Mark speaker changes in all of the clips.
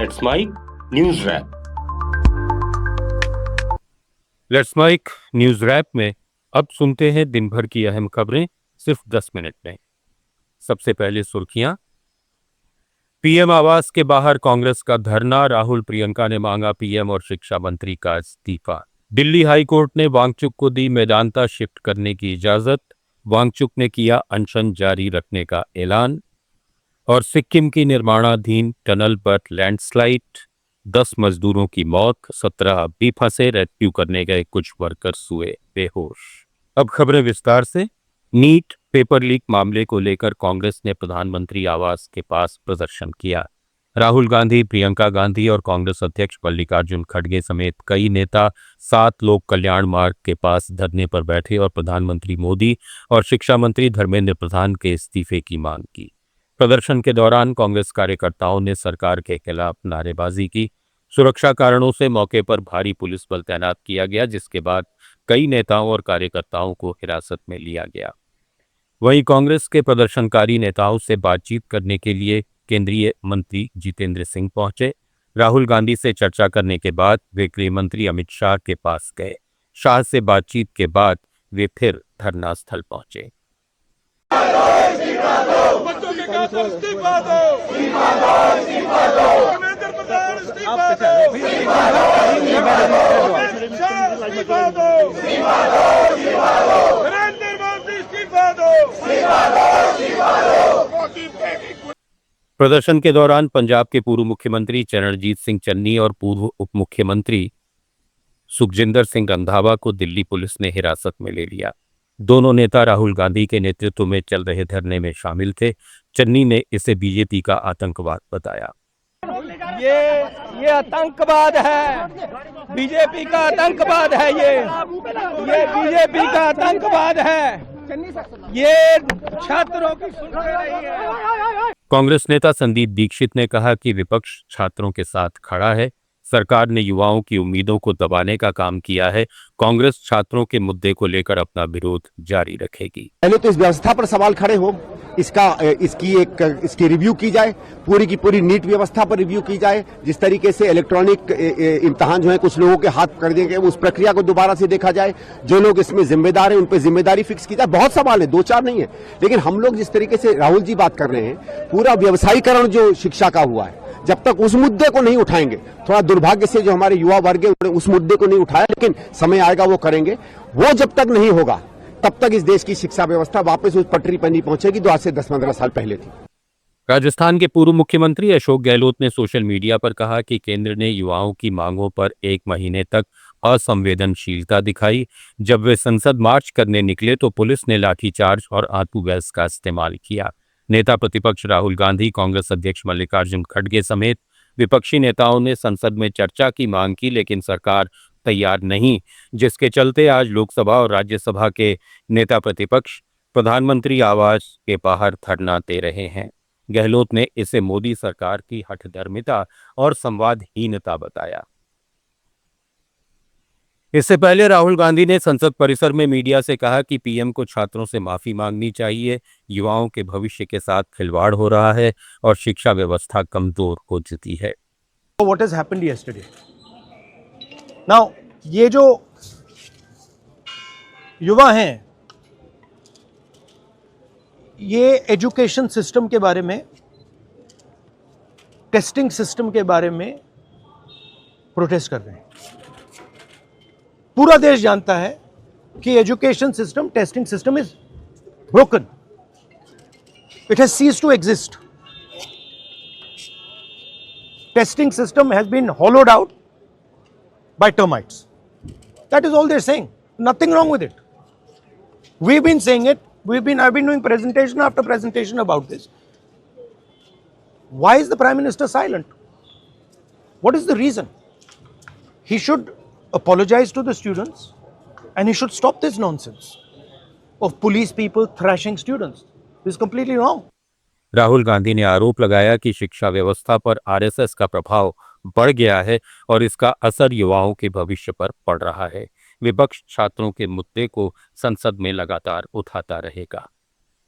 Speaker 1: Let's mic news wrap.
Speaker 2: Let's mic news wrap में अब सुनते हैं दिन भर की अहम खबरें सिर्फ 10 मिनट में। सबसे पहले सुर्खियां। पीएम आवास के बाहर कांग्रेस का धरना, राहुल प्रियंका ने मांगा पीएम और शिक्षा मंत्री का इस्तीफा। दिल्ली हाई कोर्ट ने वांगचुक को दी मेदांता शिफ्ट करने की इजाजत, वांगचुक ने किया अनशन जारी रखने का ऐलान। और सिक्किम की निर्माणाधीन टनल पर लैंडस्लाइड, 10 मजदूरों की मौत, 17 अब भी फंसे, रेस्क्यू करने गए कुछ वर्कर्स हुए बेहोश। अब खबरें विस्तार से। नीट पेपर लीक मामले को लेकर कांग्रेस ने प्रधानमंत्री आवास के पास प्रदर्शन किया। राहुल गांधी, प्रियंका गांधी और कांग्रेस अध्यक्ष मल्लिकार्जुन खड़गे समेत कई नेता 7 लोक कल्याण मार्ग के पास धरने पर बैठे और प्रधानमंत्री मोदी और शिक्षा मंत्री धर्मेंद्र प्रधान के इस्तीफे की मांग की। प्रदर्शन के दौरान कांग्रेस कार्यकर्ताओं ने सरकार के खिलाफ नारेबाजी की। सुरक्षा कारणों से मौके पर भारी पुलिस बल तैनात किया गया, जिसके बाद कई नेताओं और कार्यकर्ताओं को हिरासत में लिया गया। वहीं कांग्रेस के प्रदर्शनकारी नेताओं से बातचीत करने के लिए केंद्रीय मंत्री जितेंद्र सिंह पहुंचे। राहुल गांधी से चर्चा करने के बाद वे गृह मंत्री अमित शाह के पास गए। शाह से बातचीत के बाद वे फिर धरना स्थल पहुंचे। प्रदर्शन के दौरान पंजाब के पूर्व मुख्यमंत्री चरणजीत सिंह चन्नी और पूर्व उप मुख्यमंत्री सुखजिंदर सिंह रंधावा को दिल्ली पुलिस ने हिरासत में ले लिया। दोनों नेता राहुल गांधी के नेतृत्व में चल रहे धरने में शामिल थे। चन्नी ने इसे बीजेपी का आतंकवाद बताया।
Speaker 3: ये आतंकवाद है, बीजेपी का आतंकवाद है। ये बीजेपी का आतंकवाद है। ये छात्रों की सुन रही है।
Speaker 2: कांग्रेस नेता संदीप दीक्षित ने कहा कि विपक्ष छात्रों के साथ खड़ा है। सरकार ने युवाओं की उम्मीदों को दबाने का काम किया है। कांग्रेस छात्रों के मुद्दे को लेकर अपना विरोध जारी रखेगी।
Speaker 4: पहले तो इस व्यवस्था पर सवाल खड़े हो, इसकी रिव्यू की जाए, पूरी की पूरी नीट व्यवस्था पर रिव्यू की जाए। जिस तरीके से इलेक्ट्रॉनिक इम्तिहान जो है कुछ लोगों के हाथ कर देंगे, उस प्रक्रिया को दोबारा से देखा जाए। जो लोग इसमें जिम्मेदार हैं उन पर जिम्मेदारी फिक्स की जाए। बहुत सवाल है, 2-4 नहीं है। लेकिन हम लोग जिस तरीके से राहुल जी बात कर रहे हैं, पूरा व्यवसायीकरण जो शिक्षा का हुआ है, जब तक उस मुद्दे को नहीं उठाएंगे, थोड़ा दुर्भाग्य से जो हमारे युवा वर्ग है उन्होंने उस मुद्दे को नहीं उठाया, लेकिन समय आएगा वो करेंगे। वो जब तक नहीं होगा तब तक इस देश की शिक्षा व्यवस्था वापस उस पटरी पर नहीं पहुंचेगी जो आज से 10-15 साल पहले थी।
Speaker 2: राजस्थान के पूर्व मुख्यमंत्री अशोक गहलोत ने सोशल मीडिया पर कहा कि केंद्र ने युवाओं की मांगों पर 1 महीने तक असंवेदनशीलता दिखाई। जब वे संसद मार्च करने निकले तो पुलिस ने लाठीचार्ज और आंसू गैस का इस्तेमाल किया। नेता प्रतिपक्ष राहुल गांधी, कांग्रेस अध्यक्ष मल्लिकार्जुन खड़गे समेत विपक्षी नेताओं ने संसद में चर्चा की मांग की, लेकिन सरकार तैयार नहीं, जिसके चलते आज लोकसभा और राज्यसभा के नेता प्रतिपक्ष प्रधानमंत्री आवास के बाहर धरना दे रहे हैं। गहलोत ने इसे मोदी सरकार की हठधर्मिता और संवादहीनता बताया। इससे पहले राहुल गांधी ने संसद परिसर में मीडिया से कहा कि पीएम को छात्रों से माफी मांगनी चाहिए। युवाओं के भविष्य के साथ खिलवाड़ हो रहा है और शिक्षा व्यवस्था कमजोर हो चुकी है।
Speaker 3: What has happened yesterday? Now, ये जो युवा हैं, ये एजुकेशन सिस्टम के बारे में, टेस्टिंग सिस्टम के बारे में प्रोटेस्ट कर रहे हैं। पूरा देश जानता है कि education system, testing system is broken. It has ceased to exist. Testing system has been hollowed out by termites. That is all they're saying. Nothing wrong with it. We've been saying it. I've been doing presentation after presentation about this. Why is the Prime Minister silent? What is the reason? He should apologize to the students and he should stop this nonsense of police people thrashing students. This is completely wrong.
Speaker 2: Rahul Gandhi ने आरोप लगाया कि शिक्षा व्यवस्था पर RSS का प्रभाव बढ़ गया है और इसका असर युवाओं के भविष्य पर पड़ रहा है। विपक्ष छात्रों के मुद्दे को संसद में लगातार उठाता रहेगा।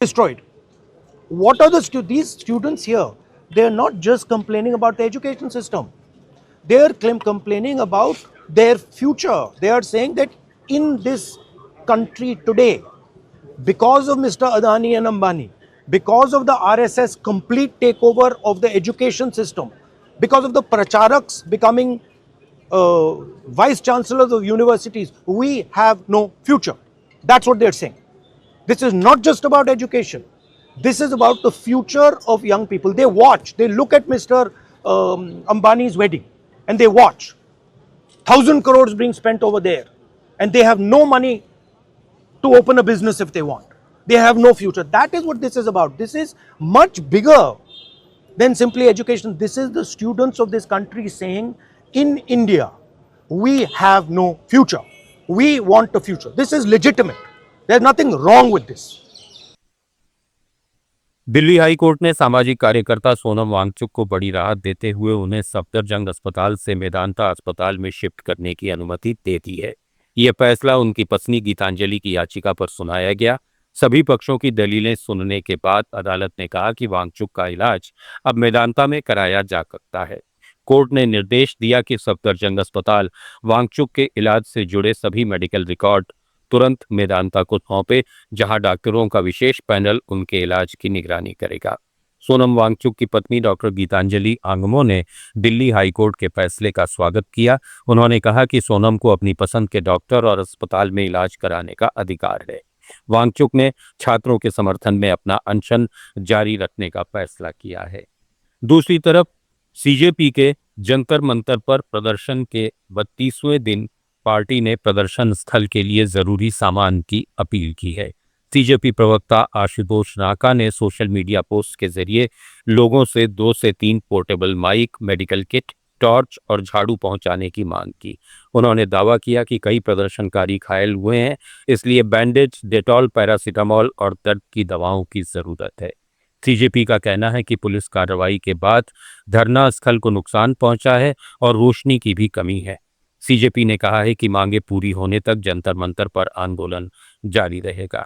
Speaker 3: Destroyed. What are these students here? they are not just complaining about the education system. They are complaining about their future. They are saying that in this country today, because of Mr. Adani and Ambani, because of the RSS complete takeover of the education system, because of the pracharaks becoming vice chancellors of universities, we have no future. That's what they're saying. This is not just about education. This is about the future of young people. They watch, they look at Mr. Ambani's wedding and they watch. 1,000 crores being spent over there and they have no money to open a business if they want. They have no future. That is what this is about. This is much bigger than simply education. This is the students of this country saying, in India, we have no future. We want a future. This is legitimate. There's nothing wrong with this.
Speaker 2: Delhi high court ने सामाजिक कार्यकर्ता सोनम वांगचुक को बड़ी राहत देते हुए उन्हें सफदरजंग अस्पताल से मेदांता अस्पताल में शिफ्ट करने की अनुमति दे दी है। यह फैसला उनकी पत्नी गीतांजलि की याचिका पर सुनाया गया। सभी पक्षों की दलीलें सुनने के बाद अदालत ने कहा कि वांगचुक का इलाज अब मेदांता में कराया जा सकता है। कोर्ट ने निर्देश दिया कि सफदरजंग अस्पताल वांगचुक के इलाज से जुड़े सभी मेडिकल रिकॉर्ड तुरंत मेदांता को सौंपे, जहां डॉक्टरों का विशेष पैनल उनके इलाज की निगरानी करेगा। सोनम वांगचुक की पत्नी डॉक्टर गीतांजलि आंगमो ने दिल्ली हाईकोर्ट के फैसले का स्वागत किया। उन्होंने कहा कि सोनम को अपनी पसंद के डॉक्टर और अस्पताल में इलाज कराने का अधिकार है। वांगचुक ने छात्रों के समर्थन में अपना अनशन जारी रखने का फैसला किया है। दूसरी तरफ सीजेपी के जंतर मंतर पर प्रदर्शन के 32वें दिन पार्टी ने प्रदर्शन स्थल के लिए जरूरी सामान की अपील की है। सीजेपी प्रवक्ता आशुतोष नाका ने सोशल मीडिया पोस्ट के जरिए लोगों से 2 से 3 portable mic, medical kit, torch और झाड़ू पहुंचाने की मांग की। उन्होंने दावा किया कि कई प्रदर्शनकारी घायल हुए हैं, इसलिए बैंडेज, डेटॉल, पैरासीटामोल और दर्द की दवाओं की जरूरत है। सीजेपी का कहना है कि पुलिस कार्रवाई के बाद धरना स्थल को नुकसान पहुंचा है और रोशनी की भी कमी है। सीजेपी ने कहा है कि मांगे पूरी होने तक जंतर मंतर पर आंदोलन जारी रहेगा।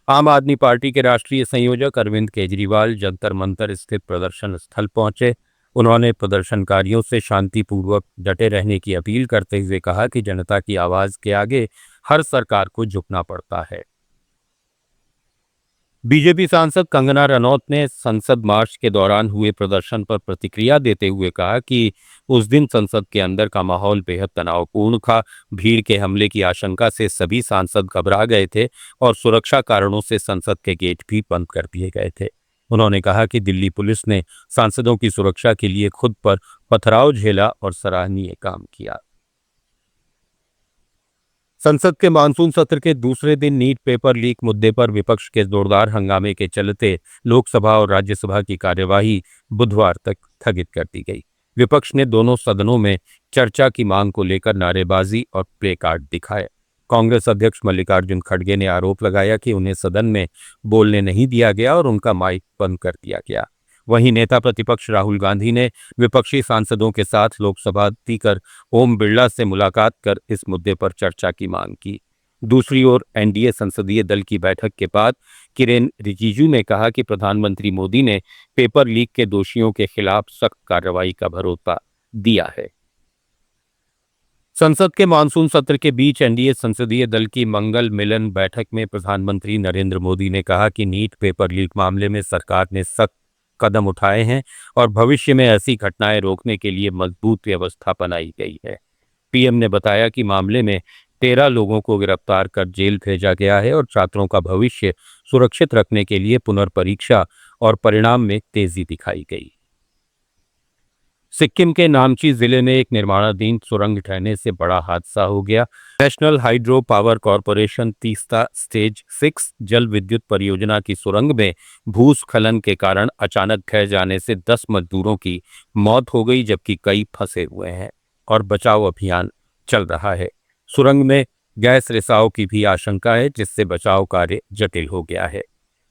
Speaker 2: आम आदमी पार्टी के राष्ट्रीय संयोजक अरविंद केजरीवाल जंतर मंतर स्थित प्रदर्शन स्थल पहुंचे। उन्होंने प्रदर्शनकारियों से शांतिपूर्वक डटे रहने की अपील करते हुए कहा कि जनता की आवाज के आगे हर सरकार को झुकना पड़ता है। बीजेपी सांसद कंगना रनौत ने संसद मार्च के दौरान हुए प्रदर्शन पर प्रतिक्रिया देते हुए कहा कि उस दिन संसद के अंदर का माहौल बेहद तनावपूर्ण था। भीड़ के हमले की आशंका से सभी सांसद घबरा गए थे और सुरक्षा कारणों से संसद के गेट भी बंद कर दिए गए थे। उन्होंने कहा कि दिल्ली पुलिस ने सांसदों की सुरक्षा के लिए खुद पर पथराव झेला और सराहनीय काम किया। संसद के मानसून सत्र के दूसरे दिन नीट पेपर लीक मुद्दे पर विपक्ष के जोरदार हंगामे के चलते लोकसभा और राज्यसभा की कार्यवाही बुधवार तक स्थगित कर दी गई। विपक्ष ने दोनों सदनों में चर्चा की मांग को लेकर नारेबाजी और प्ले कार्ड दिखाए। कांग्रेस अध्यक्ष मल्लिकार्जुन खड़गे ने आरोप लगाया कि उन्हें सदन में बोलने नहीं दिया गया और उनका माइक बंद कर दिया गया। वहीं नेता प्रतिपक्ष राहुल गांधी ने विपक्षी सांसदों के साथ लोकसभा स्पीकर ओम बिरला से मुलाकात कर इस मुद्दे पर चर्चा की मांग की। दूसरी ओर एनडीए संसदीय दल की बैठक के बाद किरेन रिजिजू ने कहा कि प्रधानमंत्री मोदी ने पेपर लीक के दोषियों के खिलाफ सख्त कार्रवाई का भरोसा दिया है। संसद के मानसून सत्र के बीच एनडीए संसदीय दल की मंगल मिलन बैठक में प्रधानमंत्री नरेंद्र मोदी ने कहा कि नीट पेपर लीक मामले में सरकार ने सख्त कदम उठाए हैं और भविष्य में ऐसी घटनाएं रोकने के लिए मजबूत व्यवस्था बनाई गई है। पीएम ने बताया कि मामले में 13 लोगों को गिरफ्तार कर जेल भेजा गया है और छात्रों का भविष्य सुरक्षित रखने के लिए पुनर्परीक्षा और परिणाम में तेजी दिखाई गई। सिक्किम के नामची जिले में एक निर्माणाधीन सुरंग ढहने से बड़ा हादसा हो गया। National hydro power corporation Teesta stage 6 जल विद्युत परियोजना की सुरंग में भूस्खलन के कारण अचानक ढह जाने से 10 मजदूरों की मौत हो गई, जबकि कई फंसे हुए हैं और बचाव अभियान चल रहा है। सुरंग में गैस रिसाव की भी आशंका है, जिससे बचाव कार्य जटिल हो गया है।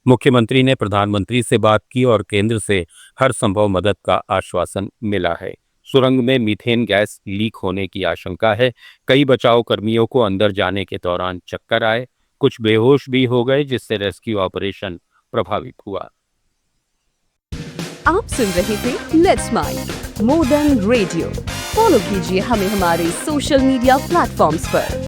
Speaker 2: मुख्यमंत्री ने प्रधानमंत्री से बात की और केंद्र से हर संभव मदद का आश्वासन मिला है। सुरंग में मीथेन गैस लीक होने की आशंका है। कई बचाव कर्मियों को अंदर जाने के दौरान चक्कर आए, कुछ बेहोश भी हो गए, जिससे रेस्क्यू ऑपरेशन प्रभावित हुआ।
Speaker 5: आप सुन रहे थे let's mic more than radio. Follow कीजिए हमें हमारे सोशल मीडिया प्लेटफॉर्म्स पर।